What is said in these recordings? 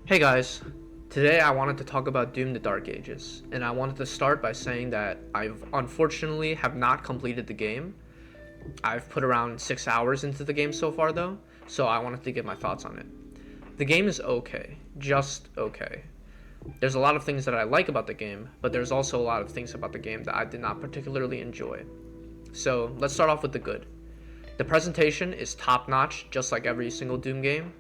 Hey guys, today I wanted to talk about Doom the Dark Ages, and I wanted to start by saying that I've unfortunately have not completed the game. I've put around 6 hours into the game so far though, so I wanted to give my thoughts on it. The game is okay, just okay. There's a lot of things that I like about the game, but there's also a lot of things about the game that I did not particularly enjoy. So let's start off with the good. The presentation is top notch, just like every single Doom game.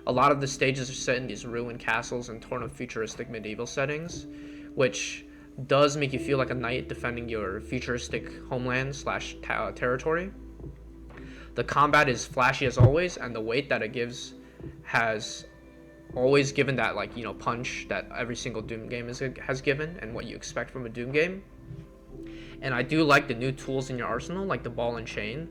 A lot of the stages are set in these ruined castles and torn up futuristic medieval settings, which does make you feel like a knight defending your futuristic homeland slash territory. The combat is flashy as always, and the weight that it gives has always given that punch that every single Doom game has given, and what you expect from a Doom game. And I do like the new tools in your arsenal, like the ball and chain,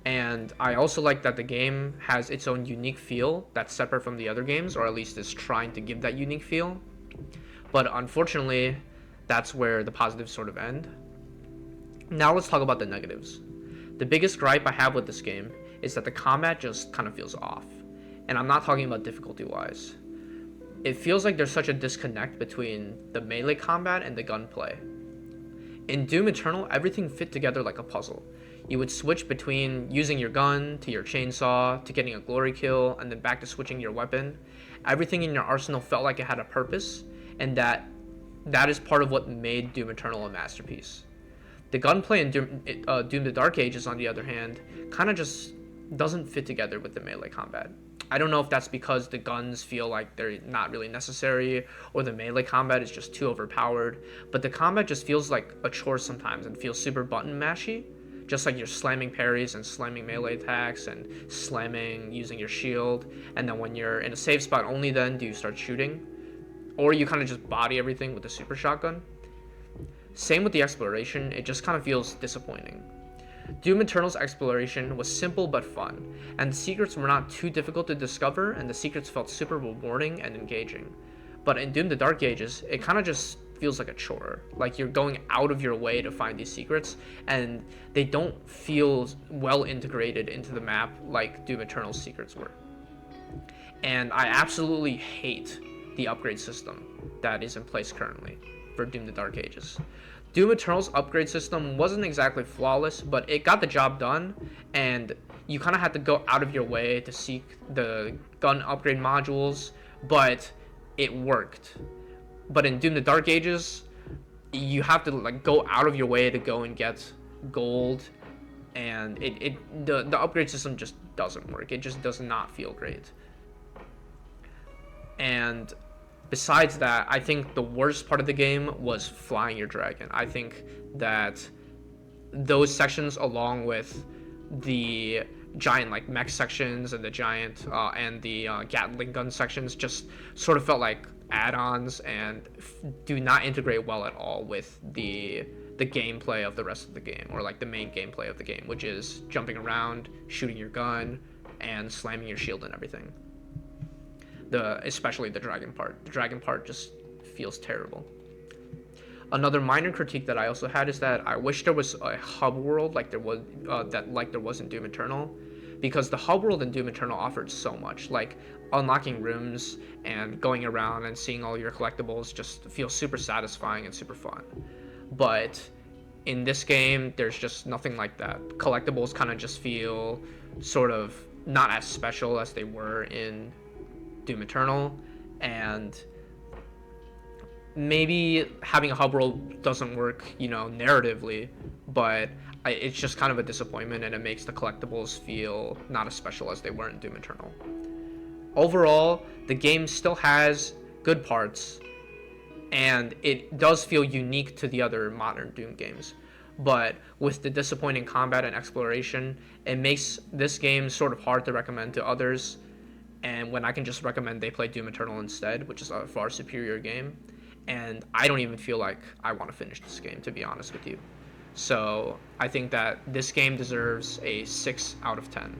and I also like that the game has its own unique feel that's separate from the other games, or at least is trying to give that unique feel. But unfortunately, that's where the positives sort of end. Now let's talk about the negatives. The biggest gripe I have with this game is that the combat just kind of feels off. And I'm not talking about difficulty wise. It feels like there's such a disconnect between the melee combat and the gunplay. In Doom Eternal, everything fit together like a puzzle. You would switch between using your gun to your chainsaw to getting a glory kill and then back to switching your weapon. Everything in your arsenal felt like it had a purpose, and that is part of what made Doom Eternal a masterpiece. The gunplay in Doom the Dark Ages, on the other hand, kind of just doesn't fit together with the melee combat. I don't know if that's because the guns feel like they're not really necessary or the melee combat is just too overpowered, but the combat just feels like a chore sometimes and feels super button mashy. Just like you're slamming parries and slamming melee attacks and slamming using your shield, and then when you're in a safe spot, only then do you start shooting. Or you kind of just body everything with the super shotgun. Same with the exploration, it just kind of feels disappointing. Doom Eternal's exploration was simple but fun, and the secrets were not too difficult to discover, and the secrets felt super rewarding and engaging. But in Doom the Dark Ages, it kind of just feels like a chore. Like you're going out of your way to find these secrets, and they don't feel well integrated into the map like Doom Eternal's secrets were. And I absolutely hate the upgrade system that is in place currently for Doom the Dark Ages. Doom Eternal's upgrade system wasn't exactly flawless, but it got the job done, and you kind of had to go out of your way to seek the gun upgrade modules, but it worked. But in Doom the Dark Ages, you have to go out of your way to go and get gold, and the upgrade system just doesn't work. It just does not feel great. And besides that, I think the worst part of the game was flying your dragon. I think that those sections, along with the giant mech sections and the giant and the Gatling gun sections, just sort of felt like add-ons and do not integrate well at all with the gameplay of the rest of the game, or the main gameplay of the game, which is jumping around, shooting your gun, and slamming your shield and everything. Especially the dragon part. The dragon part just feels terrible. Another minor critique that I also had is that I wish there was a hub world like there was in Doom Eternal, because the hub world in Doom Eternal offered so much. Like unlocking rooms and going around and seeing all your collectibles just feels super satisfying and super fun. But in this game, there's just nothing like that. Collectibles kind of just feel sort of not as special as they were in Doom Eternal, and maybe having a hub world doesn't work, narratively, but it's just kind of a disappointment, and it makes the collectibles feel not as special as they were in Doom Eternal. Overall, the game still has good parts, and it does feel unique to the other modern Doom games. But with the disappointing combat and exploration, it makes this game sort of hard to recommend to others, and when I can just recommend they play Doom Eternal instead, which is a far superior game. And I don't even feel like I want to finish this game, to be honest with you. So I think that this game deserves a 6 out of 10.